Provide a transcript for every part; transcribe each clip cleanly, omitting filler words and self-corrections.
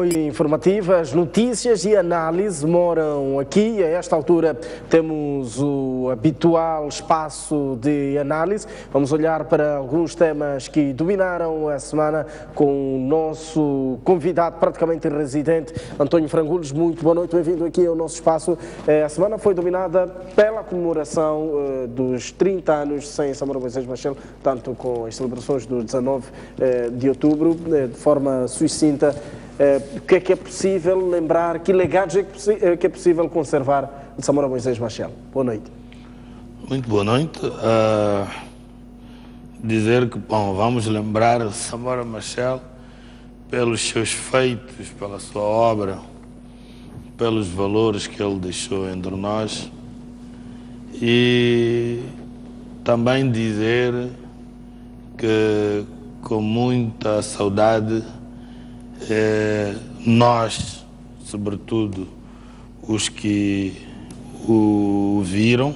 Informativas, notícias e análise moram aqui. A esta altura temos o habitual espaço de análise. Vamos olhar para alguns temas que dominaram a semana com o nosso convidado praticamente residente, António Frangulos. Muito boa noite, bem-vindo aqui ao nosso espaço. A semana foi dominada pela comemoração dos 30 anos sem Samora Moisés Machel, tanto com as celebrações do 19 de outubro, de forma sucinta. O que é possível lembrar, que legados é que é possível conservar de Samora Moisés Machel? Boa noite. Muito boa noite. Dizer que, vamos lembrar Samora Machel pelos seus feitos, pela sua obra, pelos valores que ele deixou entre nós, e também dizer que com muita saudade nós, sobretudo os que o viram,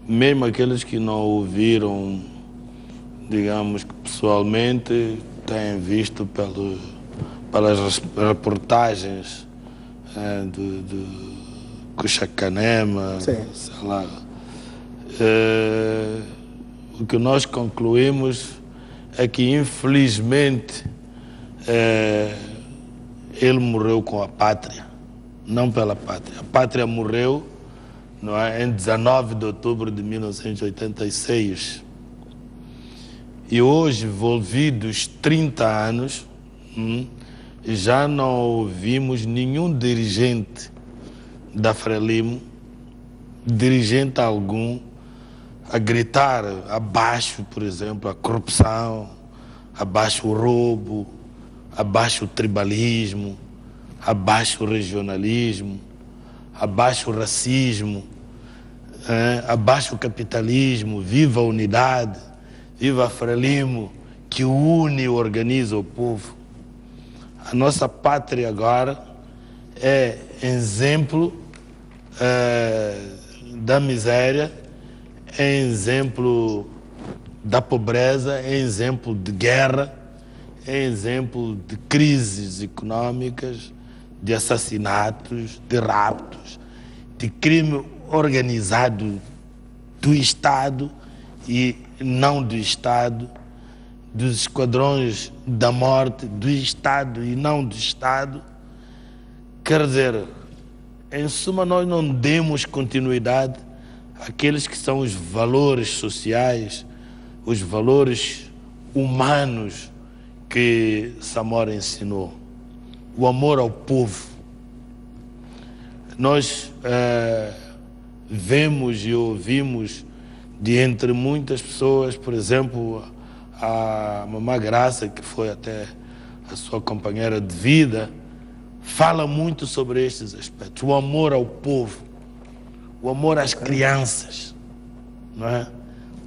mesmo aqueles que não o viram, digamos que pessoalmente, têm visto pelas reportagens do Cuxacanema, sei lá. O que nós concluímos é que, infelizmente, ele morreu com a pátria, não pela pátria. A pátria morreu, não é, em 19 de outubro de 1986. E hoje, envolvidos 30 anos, já não ouvimos nenhum dirigente da Frelimo, dirigente algum, a gritar abaixo, por exemplo, a corrupção, abaixo o roubo, abaixo o tribalismo, abaixo o regionalismo, abaixo o racismo, abaixo o capitalismo, viva a unidade, viva a Frelimo, que une e organiza o povo. A nossa pátria agora é exemplo da miséria, é exemplo da pobreza, é exemplo de guerra, é exemplo de crises econômicas, de assassinatos, de raptos, de crime organizado do Estado e não do Estado, dos esquadrões da morte do Estado e não do Estado. Quer dizer, em suma, nós não demos continuidade àqueles que são os valores sociais, os valores humanos que Samora ensinou. O amor ao povo. Nós vemos e ouvimos de entre muitas pessoas, por exemplo, a Mamã Graça, que foi até a sua companheira de vida, fala muito sobre estes aspectos. O amor ao povo, o amor às crianças, não é?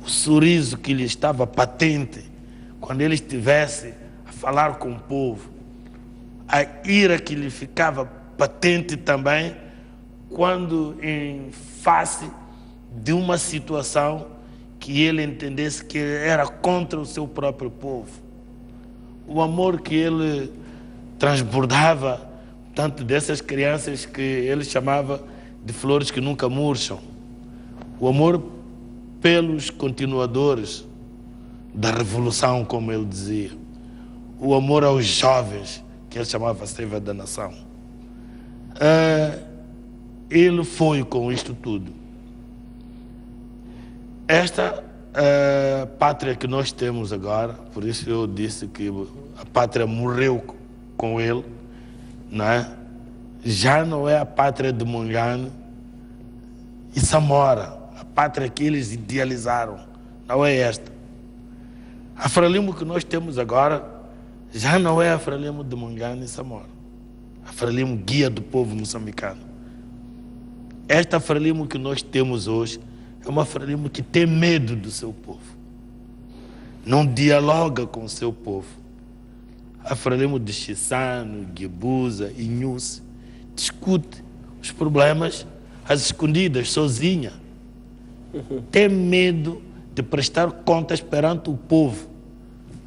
O sorriso que lhe estava patente quando ele estivesse a falar com o povo, a ira que lhe ficava patente também quando em face de uma situação que ele entendesse que era contra o seu próprio povo. O amor que ele transbordava tanto dessas crianças que ele chamava de flores que nunca murcham. O amor pelos continuadores da revolução, como ele dizia. O amor aos jovens, que ele chamava a seiva da nação. Ele foi com isto tudo. Esta pátria que nós temos agora, por isso eu disse que a pátria morreu com ele, não é? Já não é a pátria de Mongane e Samora, a pátria que eles idealizaram, não é esta. A Frelimo que nós temos agora já não é a Frelimo de Mongane e Samora, a Frelimo guia do povo moçambicano. Esta Frelimo que nós temos hoje é uma Frelimo que tem medo do seu povo, não dialoga com o seu povo. A Frelimo de Chissano, Guebuza e Nhus discute os problemas às escondidas, sozinha. Tem medo de prestar contas perante o povo,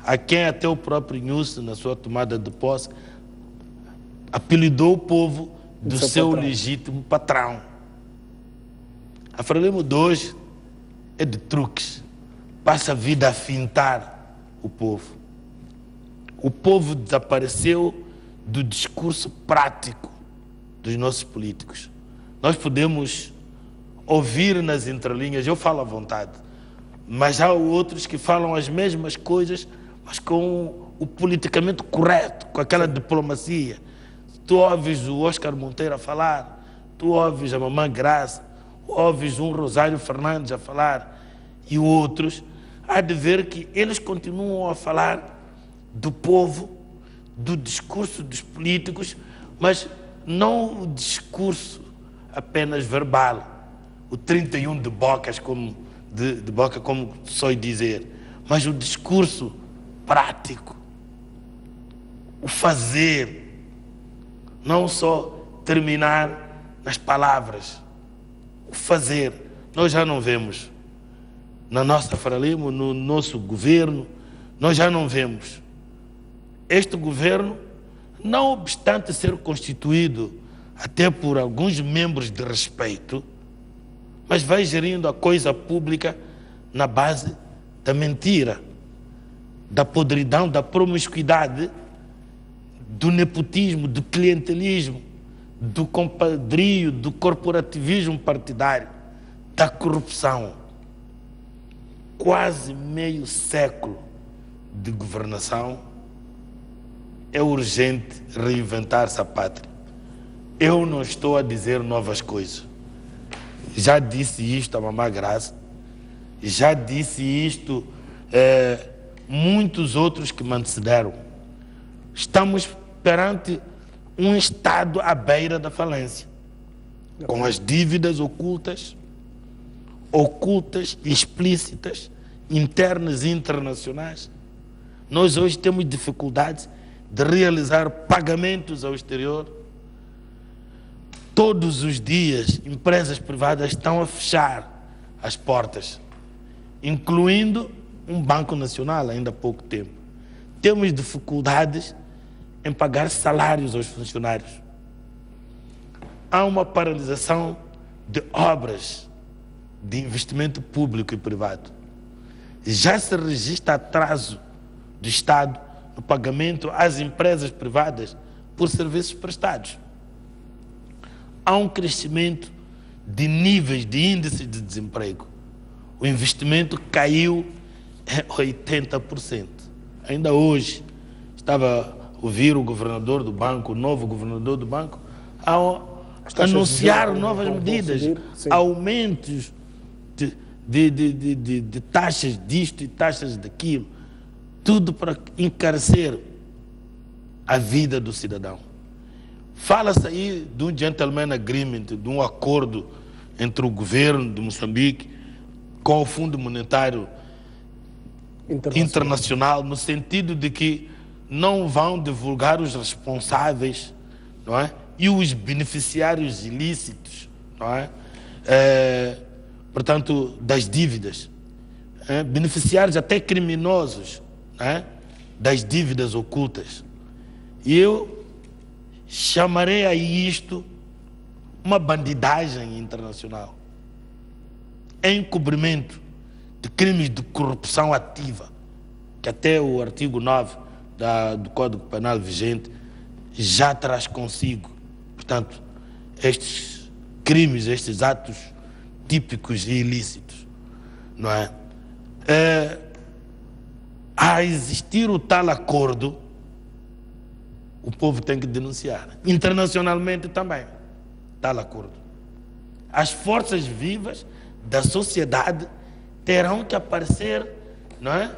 a quem até o próprio Nhus, na sua tomada de posse, apelidou o povo do seu legítimo patrão. A Frelimo de hoje é de truques, passa a vida a fintar o povo. O povo desapareceu do discurso prático dos nossos políticos. Nós podemos ouvir nas entrelinhas, eu falo à vontade, mas há outros que falam as mesmas coisas, mas com o politicamente correto, com aquela diplomacia. Tu ouves o Oscar Monteiro a falar, tu ouves a Mamã Graça, ouves um Rosário Fernandes a falar, e outros, há de ver que eles continuam a falar do povo, do discurso dos políticos, mas não o discurso apenas verbal, o 31 de bocas, como de boca, como sou dizer, mas o discurso prático, o fazer, não só terminar nas palavras, o fazer. Nós já não vemos na nossa Frelimo, no nosso governo, nós já não vemos. Este governo, não obstante ser constituído até por alguns membros de respeito, mas vai gerindo a coisa pública na base da mentira, da podridão, da promiscuidade, do nepotismo, do clientelismo, do compadrio, do corporativismo partidário, da corrupção. Quase meio século de governação, é urgente reinventar-se a pátria. Eu não estou a dizer novas coisas. Já disse isto a Mamã Graça, já disse isto muitos outros que me antecederam. Estamos perante um Estado à beira da falência, com as dívidas ocultas e explícitas, internas e internacionais. Nós hoje temos dificuldades de realizar pagamentos ao exterior. Todos os dias, empresas privadas estão a fechar as portas, incluindo um Banco Nacional, ainda há pouco tempo. Temos dificuldades em pagar salários aos funcionários. Há uma paralisação de obras de investimento público e privado. Já se registra atraso do Estado no pagamento às empresas privadas por serviços prestados. Há um crescimento de níveis de índice de desemprego. O investimento caiu em 80%. Ainda hoje estava a ouvir o governador do banco, o novo governador do banco, ao anunciar novas medidas, aumentos de taxas disto e taxas daquilo, tudo para encarecer a vida do cidadão. Fala-se aí de um gentleman agreement, de um acordo entre o governo de Moçambique com o Fundo Monetário Internacional, no sentido de que não vão divulgar os responsáveis, não é? E os beneficiários ilícitos, não é? Portanto, das dívidas, beneficiários até criminosos, não é? Das dívidas ocultas. E eu chamarei a isto uma bandidagem internacional, encobrimento de crimes de corrupção ativa, que até o artigo 9 do Código Penal vigente já traz consigo. Portanto, estes crimes, estes atos típicos e ilícitos, não é? A existir o tal acordo, o povo tem que denunciar. Internacionalmente também, tal acordo. As forças vivas da sociedade terão que aparecer, não é?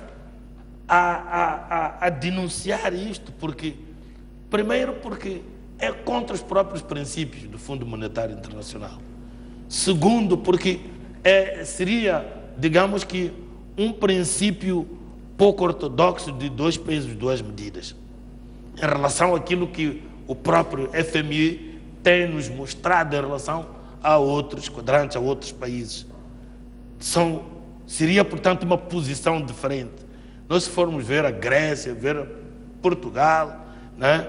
A denunciar isto, porque, primeiro, porque é contra os próprios princípios do Fundo Monetário Internacional. Segundo, porque seria, digamos que, um princípio pouco ortodoxo de 2 pesos, 2 medidas, em relação àquilo que o próprio FMI tem nos mostrado em relação a outros quadrantes, a outros países. Seria, portanto, uma posição diferente. Nós, se formos ver a Grécia, ver Portugal, né?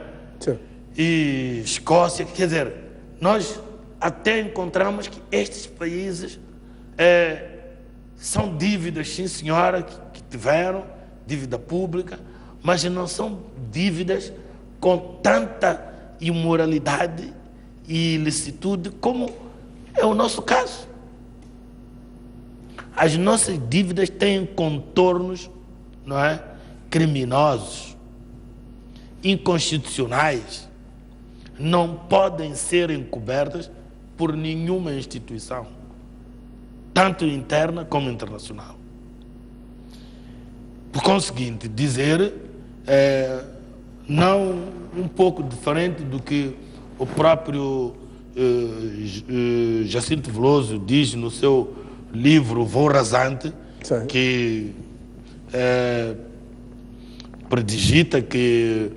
e Escócia. Quer dizer, nós até encontramos que estes países são dívidas, sim senhora, que tiveram, dívida pública, mas não são dívidas com tanta imoralidade e ilicitude como é o nosso caso. As nossas dívidas têm contornos, não é, criminosos, inconstitucionais, não podem ser encobertas por nenhuma instituição, tanto interna como internacional. Por conseguinte, dizer, não um pouco diferente do que o próprio Jacinto Veloso diz no seu livro Voo Rasante, sim, que predigita que,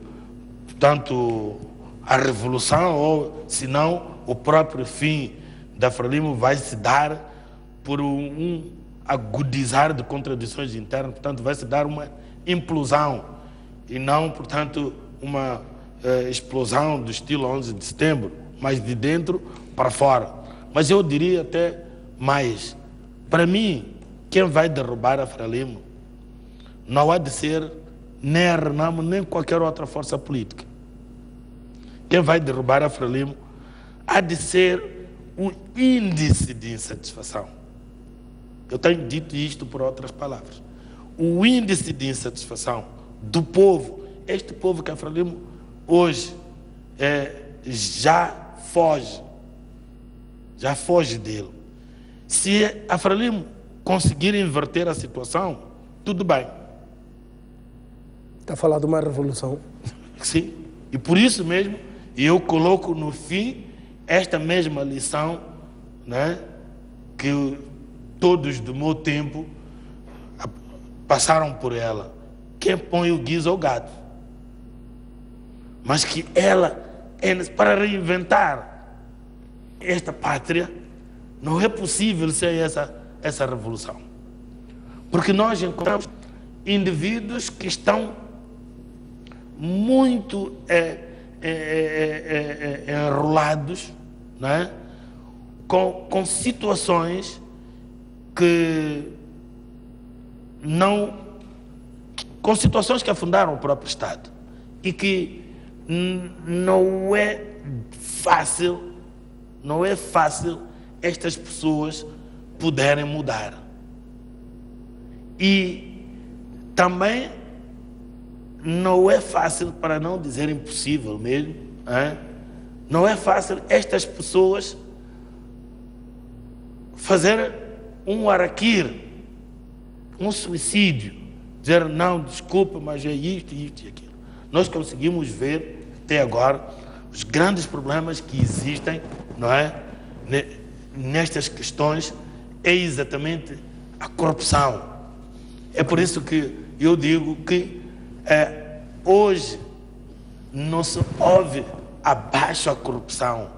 portanto, a revolução, ou se não, o próprio fim da Frelimo vai se dar por um agudizar de contradições internas, portanto, vai se dar uma implosão e não, portanto, uma explosão do estilo 11 de setembro, mas de dentro para fora. Mas eu diria até mais, para mim, quem vai derrubar a Frelimo não há de ser nem a Renamo, nem qualquer outra força política. Quem vai derrubar a Frelimo há de ser o índice de insatisfação. Eu tenho dito isto por outras palavras. O índice de insatisfação do povo, este povo que a Frelimo hoje já foge dele. Se a Frelimo conseguir inverter a situação, tudo bem. Está a falar de uma revolução. Sim, e por isso mesmo eu coloco no fim esta mesma lição, né, que todos do meu tempo passaram por ela. Quem põe o guiso é o gato. Mas que ela, para reinventar esta pátria, não é possível ser essa revolução. Porque nós encontramos indivíduos que estão muito enrolados, né, com situações que com situações que afundaram o próprio Estado e que não é fácil estas pessoas poderem mudar. E também não é fácil, para não dizer impossível mesmo, não é fácil estas pessoas fazerem um araquir, um suicídio, dizer não, desculpa, mas é isto, isto e aquilo. Nós conseguimos ver até agora os grandes problemas que existem, não é, nestas questões, é exatamente a corrupção. É por isso que eu digo que hoje não se ouve abaixo a corrupção,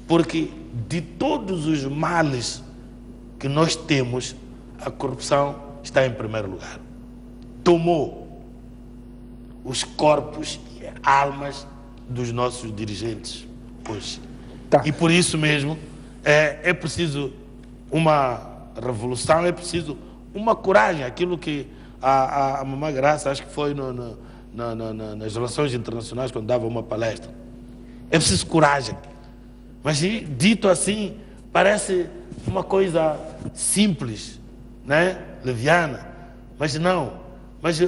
porque de todos os males que nós temos, a corrupção está em primeiro lugar. Tomou os corpos e almas dos nossos dirigentes hoje. Tá. E por isso mesmo é preciso uma revolução, é preciso uma coragem, aquilo que a Mamã Graça, acho que foi nas relações internacionais, quando dava uma palestra. É preciso coragem. Mas dito assim, parece uma coisa simples, né? Leviana. Mas não. Mas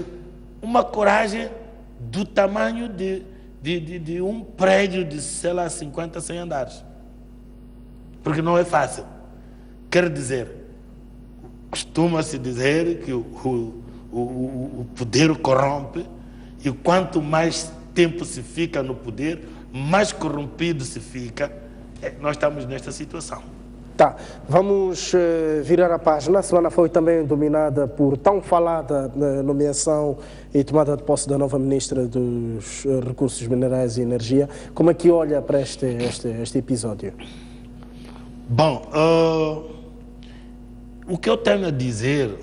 uma coragem do tamanho de um prédio de, sei lá, 50, 100 andares. Porque não é fácil. Quer dizer, costuma-se dizer que o poder corrompe, e quanto mais tempo se fica no poder, mais corrompido se fica. Nós estamos nesta situação. Tá, vamos virar a página. A semana foi também dominada por tão falada nomeação e tomada de posse da nova Ministra dos Recursos Minerais e Energia. Como é que olha para este episódio? Bom, o que eu tenho a dizer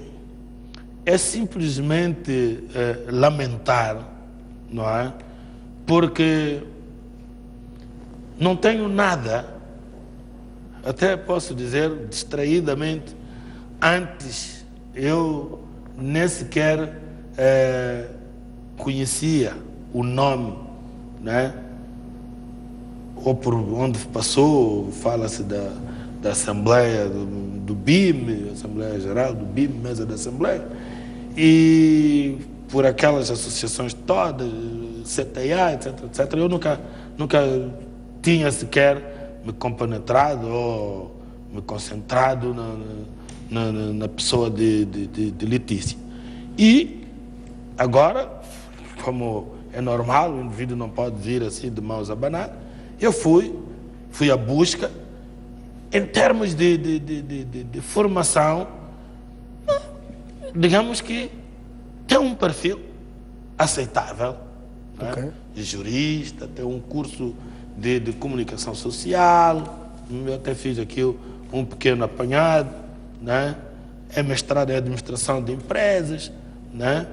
é simplesmente lamentar, não é? Porque não tenho nada, até posso dizer distraidamente, antes eu nem sequer conhecia o nome, né? Ou por onde passou, fala-se da Assembleia do BIM, Assembleia Geral do BIM, Mesa da Assembleia, e por aquelas associações todas, CTA, etc. Eu nunca tinha sequer me compenetrado ou me concentrado na pessoa de Letícia. E agora, como é normal, o indivíduo não pode vir assim de mãos a abanar, eu fui à busca. Em termos de formação, digamos que tem um perfil aceitável, okay, né? De jurista, tem um curso de comunicação social, eu até fiz aqui um pequeno apanhado, né? É mestrado em administração de empresas, né?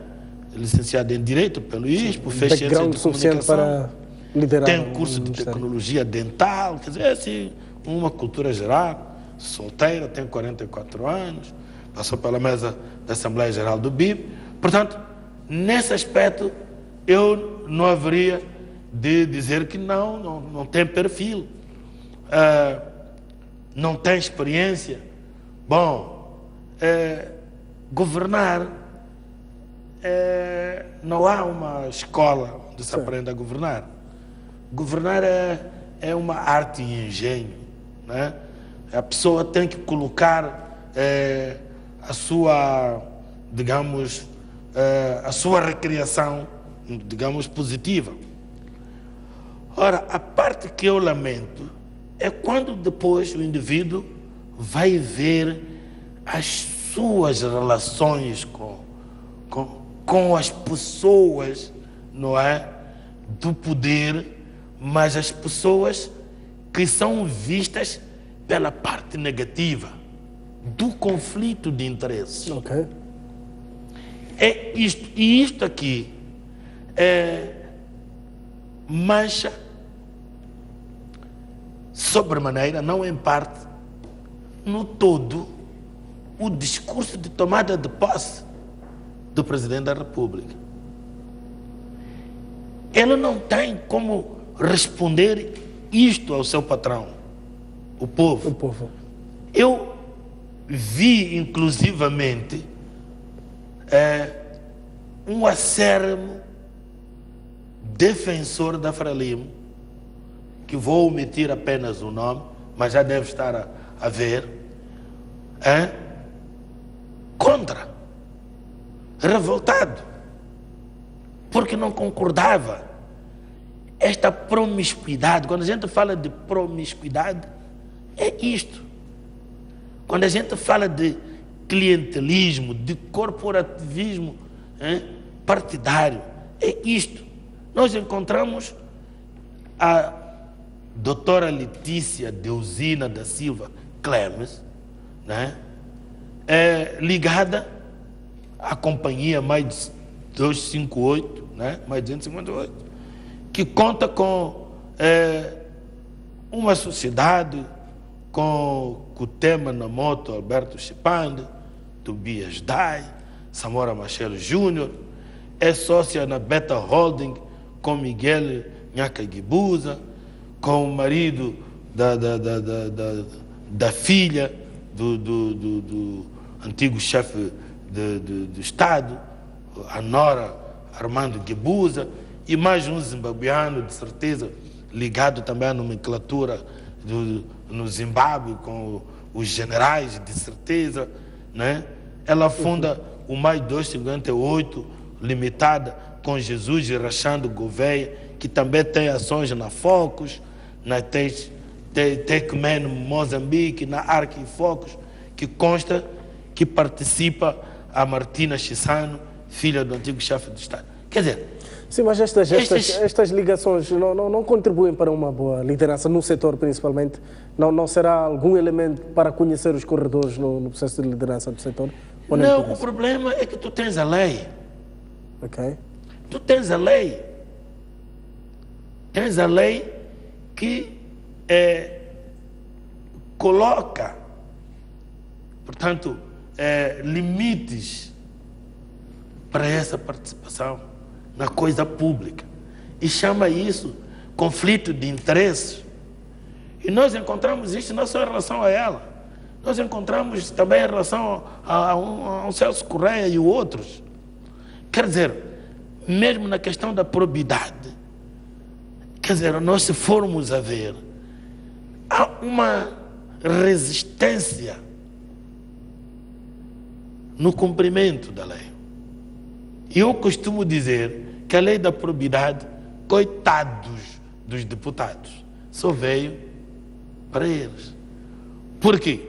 Licenciado em Direito pelo ISPO, fez ciências de comunicação, para liderar, tem um curso de tecnologia dental, quer dizer, assim, uma cultura geral, solteira, tem 44 anos, passou pela mesa da Assembleia Geral do BIM. Portanto, nesse aspecto, eu não haveria de dizer que não tem perfil, não tem experiência. Bom, governar, não há uma escola onde se aprende a governar. Governar é uma arte e engenho, né? A pessoa tem que colocar a sua, digamos, a sua recriação, digamos, positiva. Ora, a parte que eu lamento é quando depois o indivíduo vai ver as suas relações com as pessoas, não é, do poder, mas as pessoas que são vistas pela parte negativa do conflito de interesses. Okay. É isto, e isto aqui mancha sobremaneira, não em parte, no todo, o discurso de tomada de posse do Presidente da República. Ele não tem como responder isto ao seu patrão, o povo. O povo. Eu vi, inclusivamente, um acérrimo defensor da Frelimo, que vou omitir apenas o nome, mas já deve estar a ver, contra, revoltado, porque não concordava. Esta promiscuidade, quando a gente fala de promiscuidade, é isto. Quando a gente fala de clientelismo, de corporativismo partidário, é isto. Nós encontramos a doutora Letícia Deusina da Silva Clemes, né, ligada à companhia mais 258, né, mais 258, que conta com uma sociedade com Kutema Namoto, Alberto Chipande, Tobias Dai, Samora Machelo Júnior, é sócia na Beta Holding com Miguel Nhaca Guibuza, com o marido da filha do antigo chefe do Estado, a Nora Armando Guibuza, e mais um zimbabuiano, de certeza, ligado também à nomenclatura no Zimbábue, com os generais, de certeza, né? Ela funda o Mais 258, limitada, com Jesus e Rachando Gouveia, que também tem ações na Focus, na Tecmen Moçambique, na Arque Focus, que consta que participa a Martina Chissano, filha do antigo chefe de Estado. Quer dizer... Sim, mas estas ligações não contribuem para uma boa liderança no setor, principalmente? Não será algum elemento para conhecer os corredores no processo de liderança do setor? Não, o problema é que tu tens a lei. Ok. Tu tens a lei. Tens a lei que coloca, portanto, limites para essa participação na coisa pública e chama isso conflito de interesses. E nós encontramos isso não só em relação a ela, nós encontramos também em relação a um Celso Correia e outros. Quer dizer, mesmo na questão da probidade, quer dizer, nós se formos a ver, há uma resistência no cumprimento da lei. E eu costumo dizer que a lei da probidade, coitados dos deputados, só veio para eles. Por quê?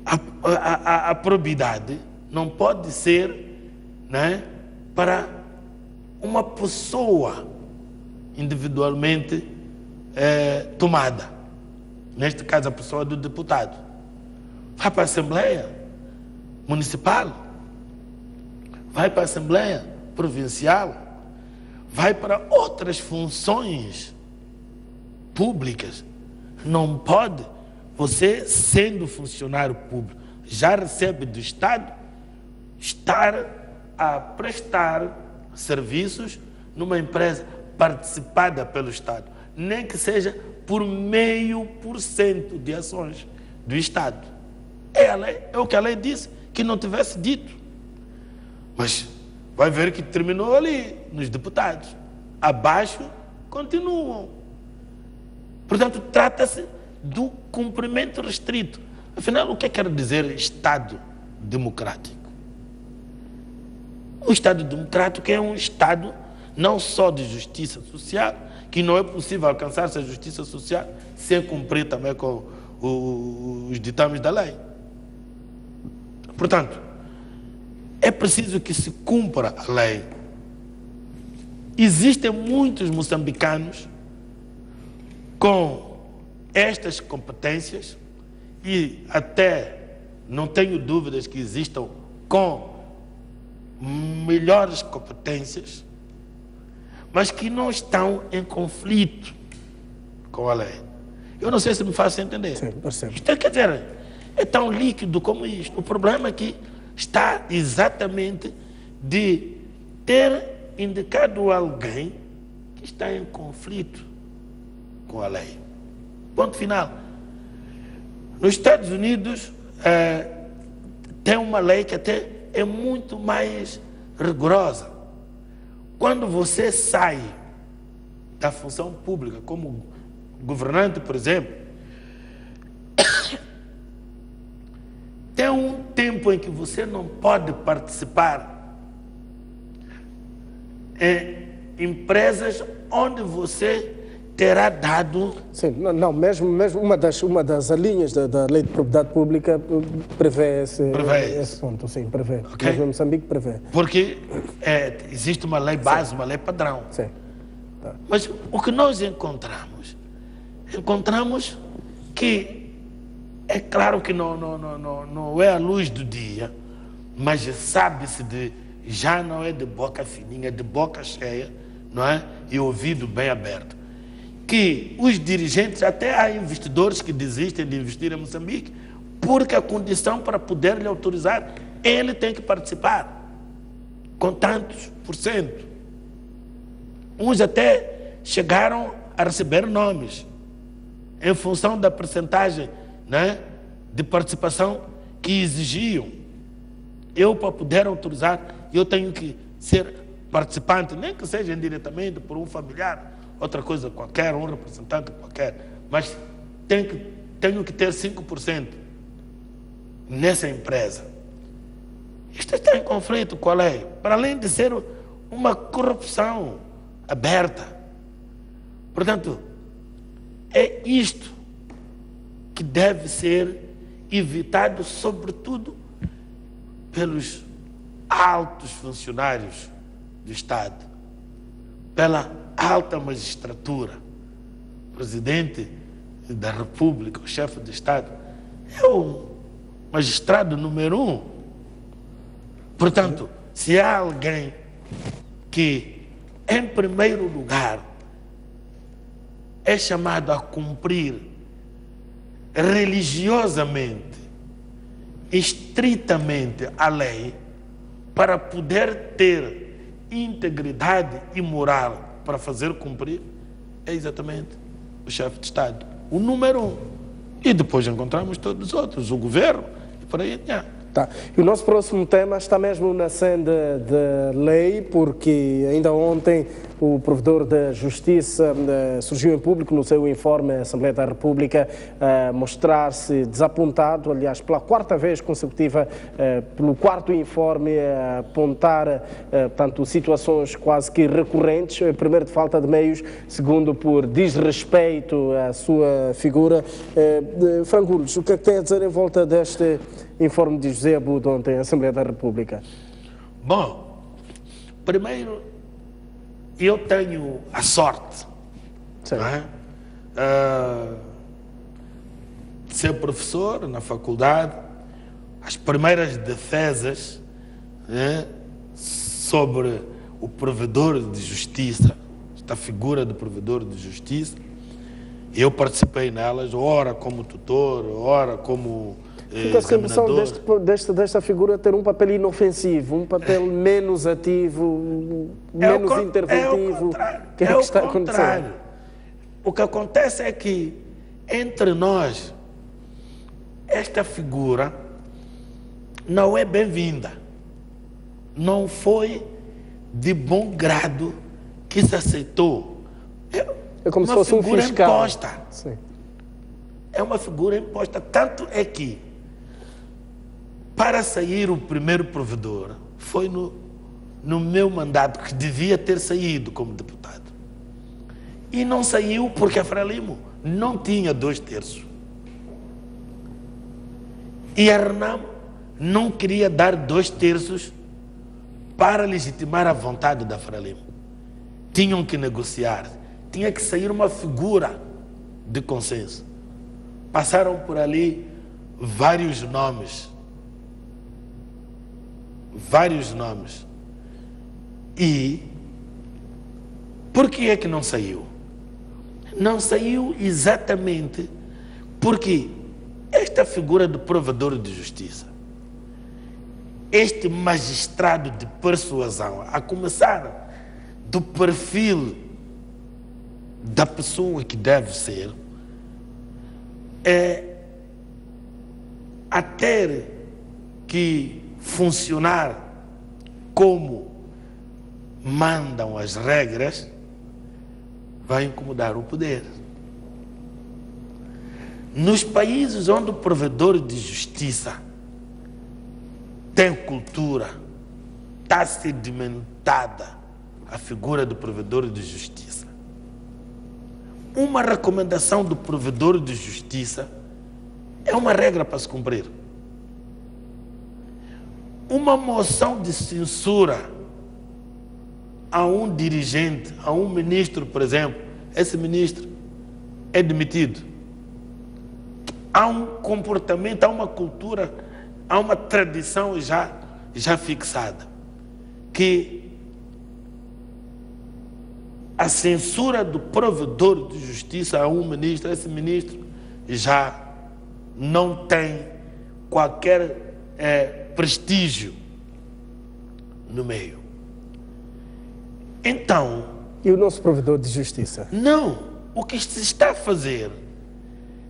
A probidade não pode ser, né, para uma pessoa individualmente tomada. Neste caso, a pessoa do deputado. Vai para a Assembleia Municipal, vai para a Assembleia Provincial, vai para outras funções públicas. Não pode, você sendo funcionário público, já recebe do Estado, estar a prestar serviços numa empresa participada pelo Estado, nem que seja por 0,5% de ações do Estado. É o que a lei disse, que não tivesse dito. Mas vai ver que terminou ali, nos deputados. Abaixo, continuam. Portanto, trata-se do cumprimento restrito. Afinal, o que quer dizer Estado democrático? O Estado democrático é um Estado não só de justiça social, que não é possível alcançar essa justiça social sem cumprir também com os ditames da lei. Portanto, é preciso que se cumpra a lei. Existem muitos moçambicanos com estas competências e até não tenho dúvidas que existam com melhores competências, mas que não estão em conflito com a lei. Eu não sei se me faço entender. Sim, percebo. Isto quer dizer, é tão líquido como isto. O problema é que está exatamente de ter indicado alguém que está em conflito com a lei. Ponto final. Nos Estados Unidos tem uma lei que até é muito mais rigorosa. Quando você sai da função pública, como governante, por exemplo, tem um tempo em que você não pode participar em empresas onde você terá dado... Sim, não, mesmo uma das linhas da Lei de Propriedade Pública prevê esse ponto, sim, prevê. Okay. Mas no Moçambique prevê. Porque existe uma lei base, sim, uma lei padrão. Sim. Tá. Mas o que nós encontramos que é claro que não é a luz do dia, mas sabe-se já não é de boca fininha, é de boca cheia, não é? E ouvido bem aberto. Que os dirigentes, até há investidores que desistem de investir em Moçambique, porque a condição para poder lhe autorizar, ele tem que participar com tantos %. Uns até chegaram a receber nomes em função da percentagem, né, de participação que exigiam. Eu, para poder autorizar, eu tenho que ser participante, nem que seja indiretamente por um familiar, outra coisa qualquer, um representante qualquer, mas tenho que ter 5% nessa empresa. Isto está em conflito com a lei, para além de ser uma corrupção aberta. Portanto, é isto que deve ser evitado, sobretudo pelos altos funcionários do Estado, pela alta magistratura. O presidente da República, o chefe de Estado, é o magistrado número 1. Portanto, se há alguém que, em primeiro lugar, é chamado a cumprir religiosamente, estritamente a lei, para poder ter integridade e moral para fazer cumprir, é exatamente o chefe de Estado, o número 1. E depois encontramos todos os outros, o governo, e por aí adiante. Tá. E o nosso próximo tema está mesmo na senda da lei, porque ainda ontem o Provedor da Justiça surgiu em público no seu informe à Assembleia da República a mostrar-se desapontado, aliás, pela quarta vez consecutiva, pelo quarto informe, a apontar, portanto, situações quase que recorrentes, primeiro de falta de meios, segundo por desrespeito à sua figura. Frangulos, o que é que tem a dizer em volta deste informe de José Abudo ontem à Assembleia da República? Bom, primeiro, eu tenho a sorte, não é? De ser professor na faculdade. As primeiras defesas, né, sobre o provedor de justiça, esta figura do provedor de justiça, eu participei nelas, ora como tutor, ora como Fica-se com a impressão desta figura ter um papel inofensivo, um papel menos ativo, menos interventivo. O que é que está acontecendo? O que acontece é que, entre nós, esta figura não é bem-vinda. Não foi de bom grado que se aceitou. É como se fosse um fiscal. Imposta. Sim. É uma figura imposta. Tanto é que, para sair o primeiro provedor, foi no meu mandato, que devia ter saído como deputado. E não saiu porque a Frelimo não tinha 2/3. E a Renamo não queria dar 2/3 para legitimar a vontade da Frelimo. Tinham que negociar. Tinha que sair uma figura de consenso. Passaram por ali vários nomes. E por que é que não saiu? Não saiu exatamente porque esta figura de provedor de justiça, este magistrado de persuasão, a começar do perfil da pessoa que deve ser, a ter que funcionar como mandam as regras, vai incomodar o poder. Nos países onde o provedor de justiça tem cultura, está sedimentada a figura do provedor de justiça. Uma recomendação do provedor de justiça é uma regra para se cumprir. Uma moção de censura a um dirigente, a um ministro, por exemplo, esse ministro é demitido. Há um comportamento, há uma cultura, há uma tradição já fixada, que a censura do provedor de justiça a um ministro, esse ministro já não tem qualquer prestígio no meio. Então... E o nosso provedor de justiça? Não. O que se está a fazer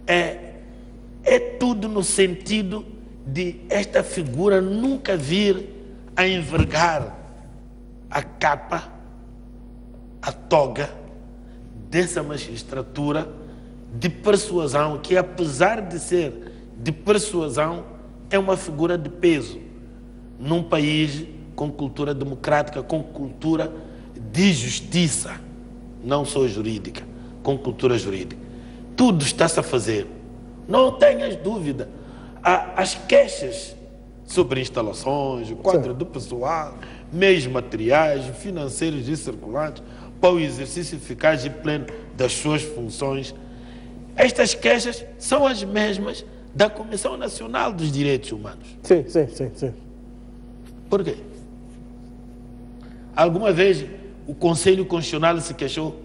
é tudo no sentido de esta figura nunca vir a envergar a capa, a toga dessa magistratura de persuasão, que apesar de ser de persuasão, é uma figura de peso num país com cultura democrática, com cultura de justiça, não só jurídica, com cultura jurídica. Tudo está-se a fazer. Não tenhas dúvida. As queixas sobre instalações, o quadro do pessoal, meios materiais, financeiros e circulantes, para o exercício eficaz e pleno das suas funções. Estas queixas são as mesmas da Comissão Nacional dos Direitos Humanos. Sim. Por quê? Alguma vez o Conselho Constitucional se queixou?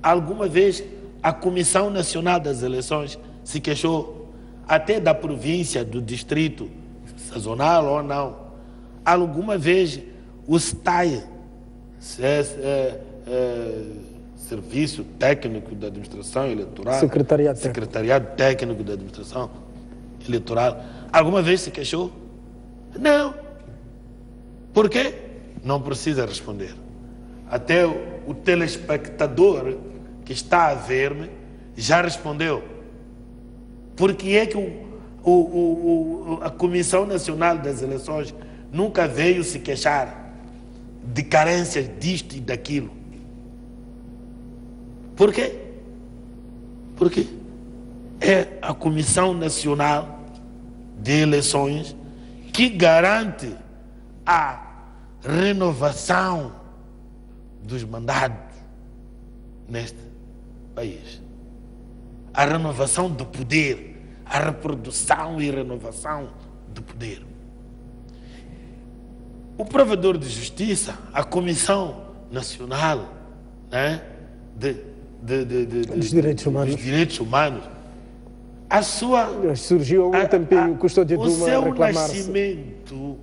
alguma vez a Comissão Nacional das Eleições se queixou até da província, do distrito, sazonal ou não? Alguma vez o STAI, Serviço Técnico da Administração Eleitoral, Secretariado Técnico da Administração Eleitoral, alguma vez se queixou? Não. Por quê? Não precisa responder. Até o telespectador que está a ver-me já respondeu. Por que é que a Comissão Nacional das Eleições nunca veio se queixar de carências disto e daquilo? Por quê? Porque é a Comissão Nacional de Eleições que garante a renovação dos mandatos neste país. A renovação do poder, a reprodução e renovação do poder. O provedor de justiça, a Comissão Nacional, né, dos direitos humanos, a sua... Surgiu há um tempinho, Custódio o Duma seu reclamar-se. nascimento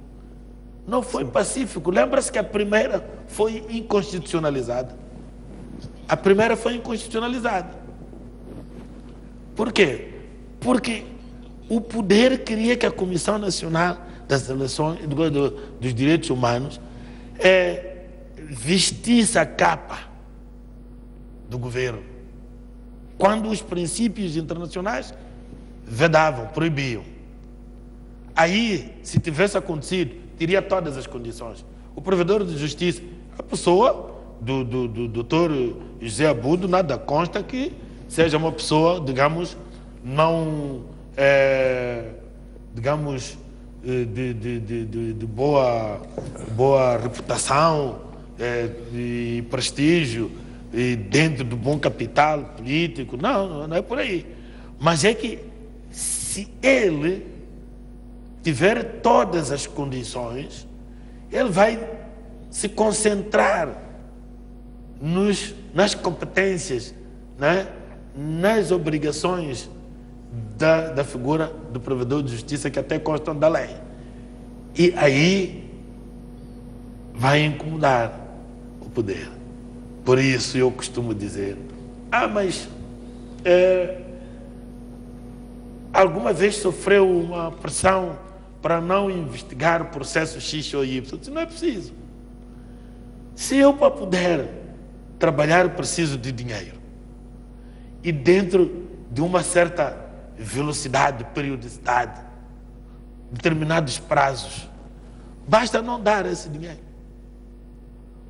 não foi pacífico. Lembra-se que a primeira foi inconstitucionalizada. A primeira foi inconstitucionalizada. Por quê? Porque o poder queria que a Comissão Nacional das Eleições dos Direitos Humanos vestisse a capa do governo, quando os princípios internacionais vedavam, proibiam. Aí, se tivesse acontecido, teria todas as condições. O provedor de justiça, a pessoa do doutor José Abudo, nada consta que seja uma pessoa, digamos, não, digamos, de boa reputação e prestígio, e dentro do bom capital político. Não é por aí. Mas é que se ele tiver todas as condições, ele vai se concentrar nas competências, né? Nas obrigações da figura do provedor de justiça, que até constam da lei. E aí vai incomodar o poder. Por isso eu costumo dizer, mas alguma vez sofreu uma pressão para não investigar o processo X ou Y? Isso não é preciso. Se eu, para poder trabalhar, preciso de dinheiro, e dentro de uma certa velocidade, periodicidade, determinados prazos, basta não dar esse dinheiro,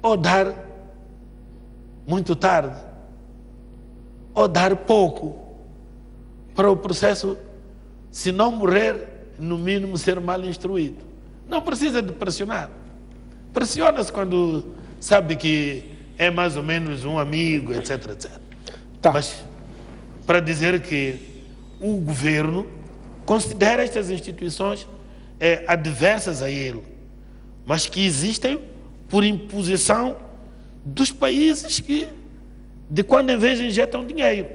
ou dar muito tarde, ou dar pouco, para o processo, se não morrer, no mínimo ser mal instruído. Não precisa de pressionar. Pressiona-se quando sabe que é mais ou menos um amigo, etc, etc. Tá. Mas para dizer que o governo considera estas instituições adversas a ele, mas que existem por imposição dos países que, de quando em vez, injetam dinheiro.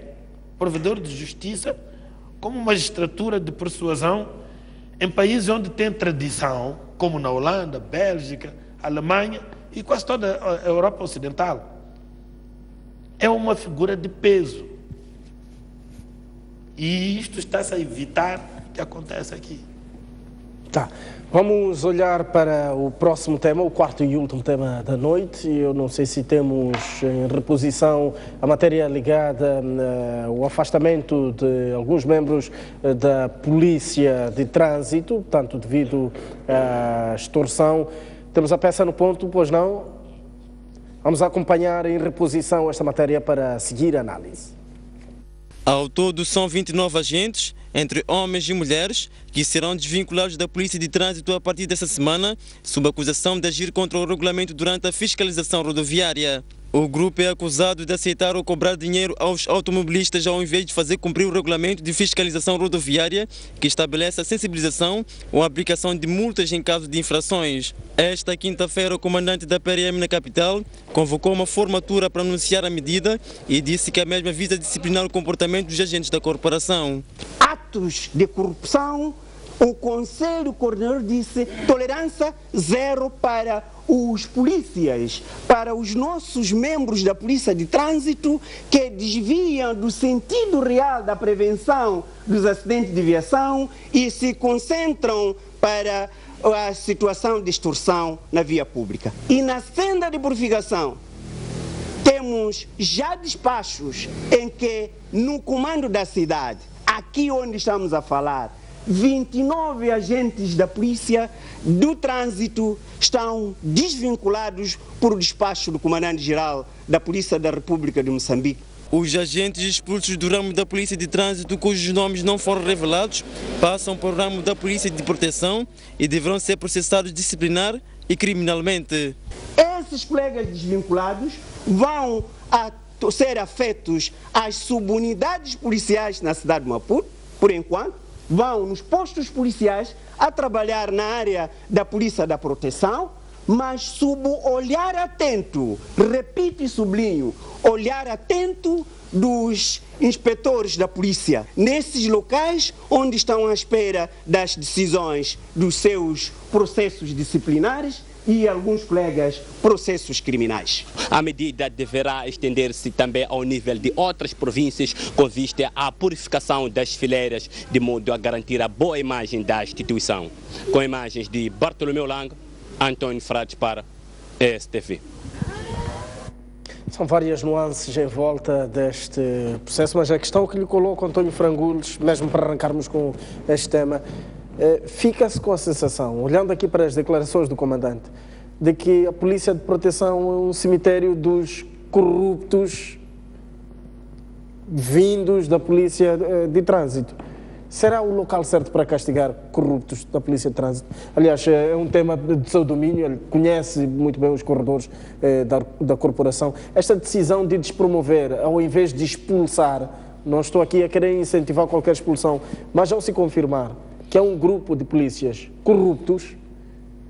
Provedor de justiça, como magistratura de persuasão, em países onde tem tradição, como na Holanda, Bélgica, Alemanha e quase toda a Europa Ocidental. É uma figura de peso. E isto está-se a evitar que aconteça aqui. Tá. Vamos olhar para o próximo tema, o quarto e último tema da noite. Eu não sei se temos em reposição a matéria ligada ao afastamento de alguns membros da Polícia de Trânsito, tanto devido à extorsão. Temos a peça no ponto, pois não? Vamos acompanhar em reposição esta matéria para seguir a análise. Ao todo, são 29 agentes, entre homens e mulheres, que serão desvinculados da Polícia de Trânsito a partir desta semana, sob acusação de agir contra o regulamento durante a fiscalização rodoviária. O grupo é acusado de aceitar ou cobrar dinheiro aos automobilistas ao invés de fazer cumprir o regulamento de fiscalização rodoviária que estabelece a sensibilização ou a aplicação de multas em caso de infrações. Esta quinta-feira, o comandante da PRM na capital convocou uma formatura para anunciar a medida e disse que a mesma visa disciplinar o comportamento dos agentes da corporação. Atos de corrupção, o Conselho Coordenador disse tolerância zero para os polícias, para os nossos membros da Polícia de Trânsito que desviam do sentido real da prevenção dos acidentes de viação e se concentram para a situação de extorsão na via pública. E na senda de purificação, temos já despachos em que no comando da cidade, aqui onde estamos a falar, 29 agentes da Polícia do Trânsito estão desvinculados por despacho do Comandante-Geral da Polícia da República de Moçambique. Os agentes expulsos do ramo da Polícia de Trânsito, cujos nomes não foram revelados, passam para o ramo da Polícia de Proteção e deverão ser processados disciplinar e criminalmente. Esses colegas desvinculados vão ser afetos às subunidades policiais na cidade de Maputo, por enquanto, vão nos postos policiais a trabalhar na área da Polícia da Proteção, mas sob o olhar atento, repito e sublinho, olhar atento dos inspetores da polícia, nesses locais onde estão à espera das decisões dos seus processos disciplinares e alguns colegas processos criminais. A medida deverá estender-se também ao nível de outras províncias com vista à purificação das fileiras, de modo a garantir a boa imagem da instituição. Com imagens de Bartolomeu Lang, Antônio Frades para ESTV. São várias nuances em volta deste processo, mas a questão que lhe coloco, António Frangules, mesmo para arrancarmos com este tema, fica-se com a sensação, olhando aqui para as declarações do comandante, de que a Polícia de Proteção é um cemitério dos corruptos vindos da Polícia de Trânsito. Será o local certo para castigar corruptos da Polícia de Trânsito? Aliás, é um tema de seu domínio, ele conhece muito bem os corredores da corporação. Esta decisão de despromover, ao invés de expulsar, não estou aqui a querer incentivar qualquer expulsão, mas ao se confirmar que é um grupo de polícias corruptos,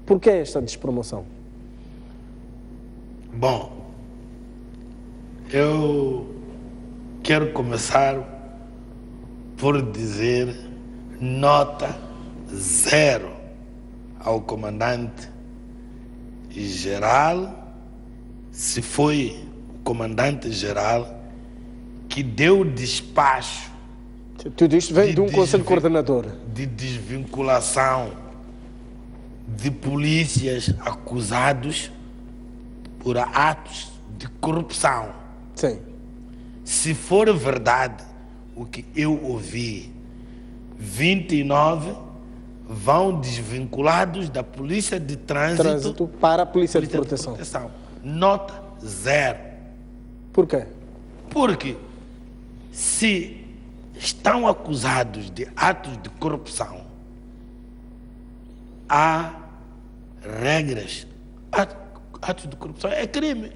por que esta despromoção? Bom, eu quero começar por dizer nota 0 ao comandante-geral, se foi o comandante-geral que deu despacho. Tudo isto vem de um conselho coordenador. De desvinculação de polícias acusados por atos de corrupção. Sim. Se for verdade o que eu ouvi, 29 vão desvinculados da Polícia de Trânsito para a Polícia de Proteção. Nota 0. Por quê? Porque se estão acusados de atos de corrupção, há regras. Atos de corrupção é crime.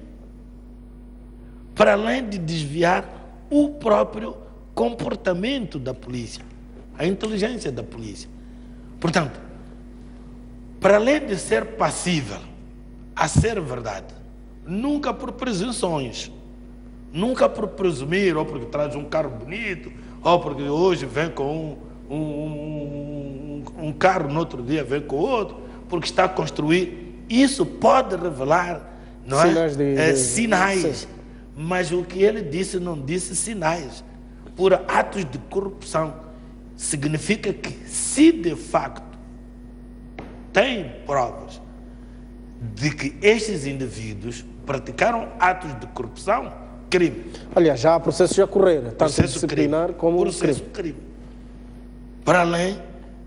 Para além de desviar o próprio comportamento da polícia, a inteligência da polícia. Portanto, para além de ser passível a ser verdade, nunca por presunções, nunca por presumir, ou porque traz um carro bonito, ou porque hoje vem com um carro, no outro dia vem com outro, porque está a construir. Isso pode revelar, não sinais. Sim. Mas o que ele disse não disse sinais. Por atos de corrupção, significa que, se de facto tem provas de que estes indivíduos praticaram atos de corrupção, crime. Aliás, já há processos a correr, tanto processo disciplinar crime, como processo crime. Para além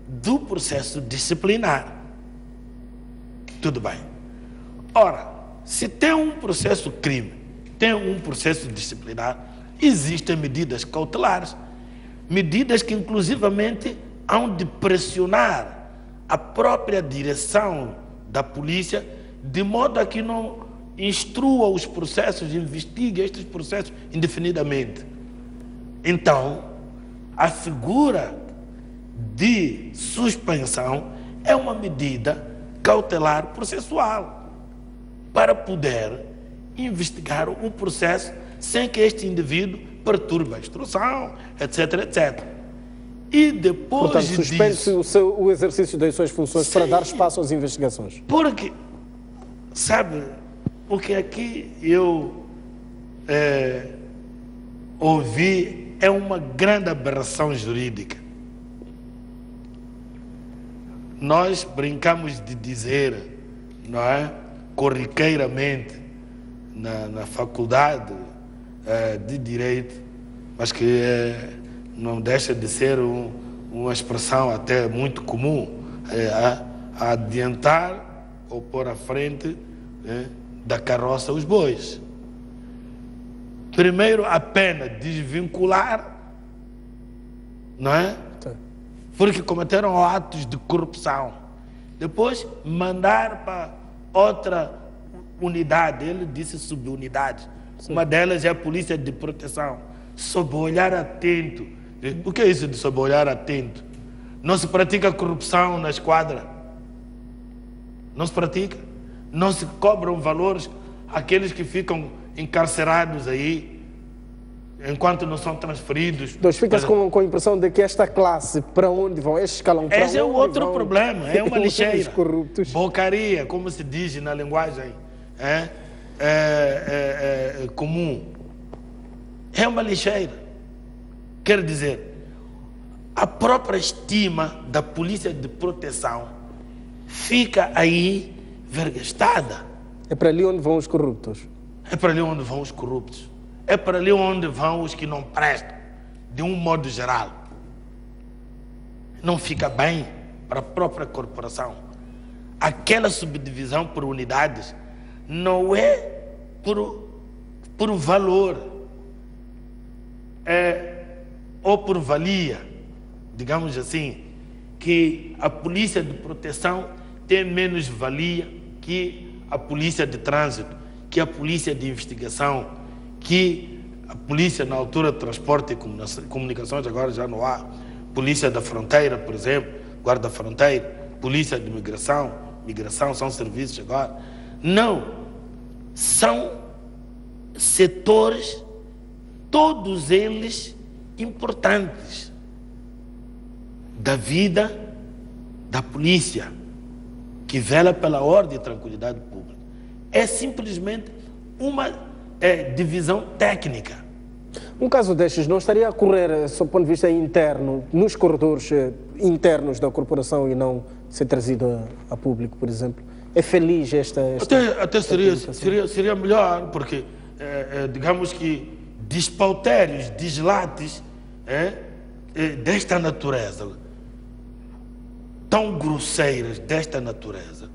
do processo disciplinar. Tudo bem. Ora, se tem um processo crime, tem um processo disciplinar, existem medidas cautelares, medidas que inclusivamente hão de pressionar a própria direção da polícia, de modo a que não instrua os processos, investigue estes processos indefinidamente. Então, a figura de suspensão é uma medida cautelar processual para poder investigar o processo sem que este indivíduo perturbe a instrução, etc, etc. E depois portanto, suspende-se o exercício das suas funções para dar espaço às investigações. Porque, sabe, o que aqui eu ouvi é uma grande aberração jurídica. Nós brincamos de dizer, não é, corriqueiramente, na faculdade de Direito, mas que não deixa de ser uma expressão até muito comum, a adiantar ou pôr à frente da carroça os bois. Primeiro, a pena desvincular, não é? Porque cometeram atos de corrupção. Depois, mandar para outra unidade, ele disse subunidade. Sim. Uma delas é a Polícia de Proteção, sob olhar atento. O que é isso de sob olhar atento? Não se pratica corrupção na esquadra? Não se pratica? Não se cobram valores àqueles que ficam encarcerados aí, enquanto não são transferidos? Então, fica-se com a impressão de que esta classe, para onde vão? Este escalão para onde esse é o outro vão? problema, é uma lixeira. Corruptos. Bocaria, como se diz na linguagem comum. É uma lixeira. Quer dizer, a própria estima da Polícia de Proteção fica aí vergastada. É para ali onde vão os corruptos. É para ali onde vão os corruptos. É para ali onde vão os que não prestam, de um modo geral. Não fica bem para a própria corporação. Aquela subdivisão por unidades não é por valor, ou por valia, digamos assim, que a Polícia de Proteção tem menos valia que a Polícia de Trânsito, que a Polícia de Investigação, que a Polícia na altura de Transporte e Comunicações, agora já não há, Polícia da Fronteira, por exemplo, Guarda Fronteira, Polícia de Migração são serviços agora. Não, são setores, todos eles importantes da vida da polícia, que vela pela ordem e tranquilidade pública. É simplesmente uma divisão técnica. Um caso destes não estaria a correr, sob o ponto de vista interno, nos corredores internos da corporação e não ser trazido a público, por exemplo? É feliz esta até seria melhor, porque digamos que despautérios, dislates desta natureza, tão grosseiras desta natureza,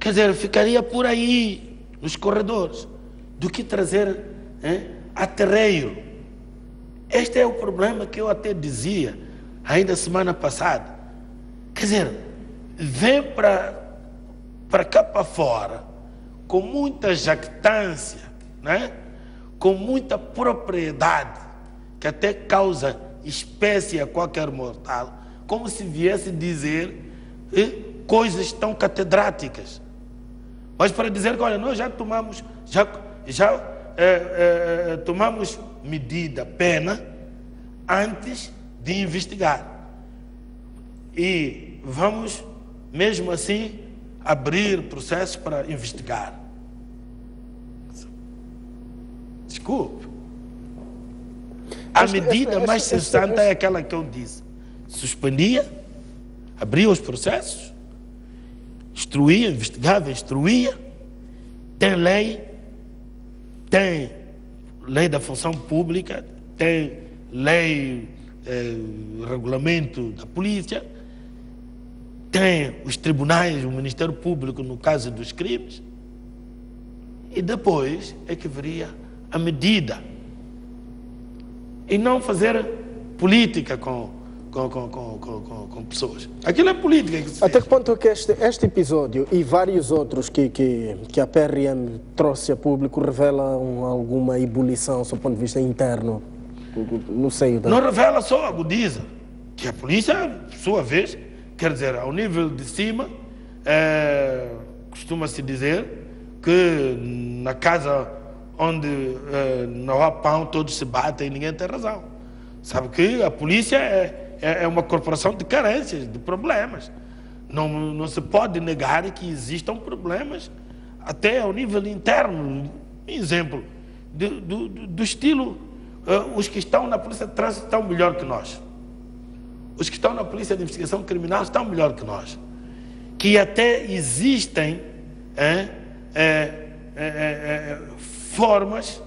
quer dizer, ficaria por aí nos corredores, do que trazer a terreiro. Este é o problema que eu até dizia ainda semana passada. Quer dizer, vem para cá para fora com muita jactância, né? Com muita propriedade, que até causa espécie a qualquer mortal, como se viesse dizer coisas tão catedráticas. Mas para dizer que, olha, nós já tomamos, tomamos medida, pena, antes de investigar. E vamos, mesmo assim, abrir processos para investigar. Desculpe. A medida mais sensata é aquela que eu disse. Suspendia, abria os processos, instruía, investigava, instruía. Tem lei da função pública, tem lei, regulamento da polícia, tem os tribunais, o Ministério Público no caso dos crimes, e depois é que viria a medida. E não fazer política com com pessoas. Aquilo é política que se Até fez. que ponto é que este episódio e vários outros que a PRM trouxe a público revelam alguma ebulição, do ponto de vista interno, no seio da... Não revela, só agudiza. Que a polícia, por sua vez, quer dizer, ao nível de cima, costuma-se dizer que na casa onde não há pão, todos se batem e ninguém tem razão. Sabe que a polícia é uma corporação de carências, de problemas. Não se pode negar que existam problemas até ao nível interno. Exemplo, do estilo, os que estão na polícia de trânsito estão melhor que nós. Os que estão na polícia de investigação criminal estão melhor que nós. Que até existem formas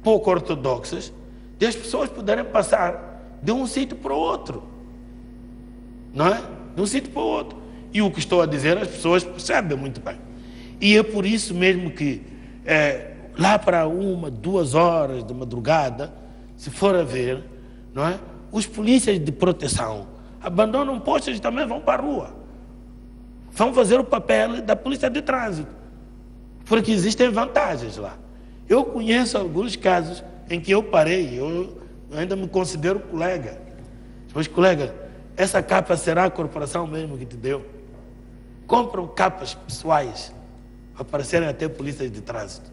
pouco ortodoxas de as pessoas poderem passar de um sítio para o outro. Não é? De um sítio para o outro. E o que estou a dizer, as pessoas percebem muito bem. E é por isso mesmo que lá para 1, 2 horas de madrugada, se for a ver, não é? Os polícias de proteção abandonam postos e também vão para a rua. Vão fazer o papel da polícia de trânsito. Porque existem vantagens lá. Eu conheço alguns casos em que eu parei, eu ainda me considero colega. Mas, colega, essa capa será a corporação mesmo que te deu? Compram capas pessoais, aparecerem até polícias de trânsito.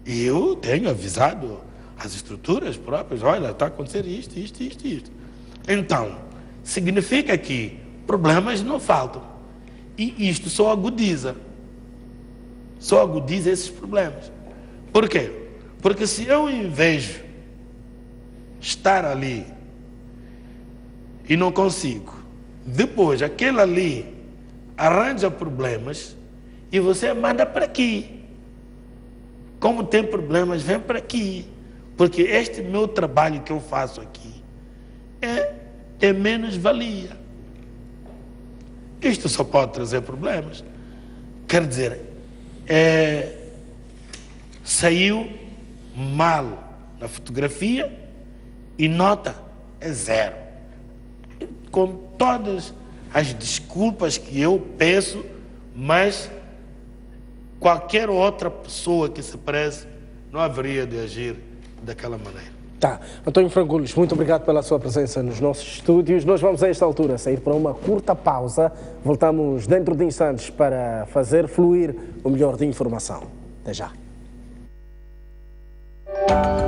E eu tenho avisado as estruturas próprias, olha, está a acontecer isto. Então, significa que problemas não faltam. E isto só agudiza esses problemas. Por quê? Porque se eu invejo estar ali e não consigo, depois aquele ali arranja problemas e você manda para aqui. Como tem problemas, vem para aqui. Porque este meu trabalho que eu faço aqui é menos valia. Isto só pode trazer problemas. Quer dizer, saiu mal na fotografia e nota é 0. Com todas as desculpas que eu peço, mas qualquer outra pessoa que se preze não haveria de agir daquela maneira. Tá. António Frangulos, muito obrigado pela sua presença nos nossos estúdios. Nós vamos a esta altura sair para uma curta pausa. Voltamos dentro de instantes para fazer fluir o melhor de informação. Até já.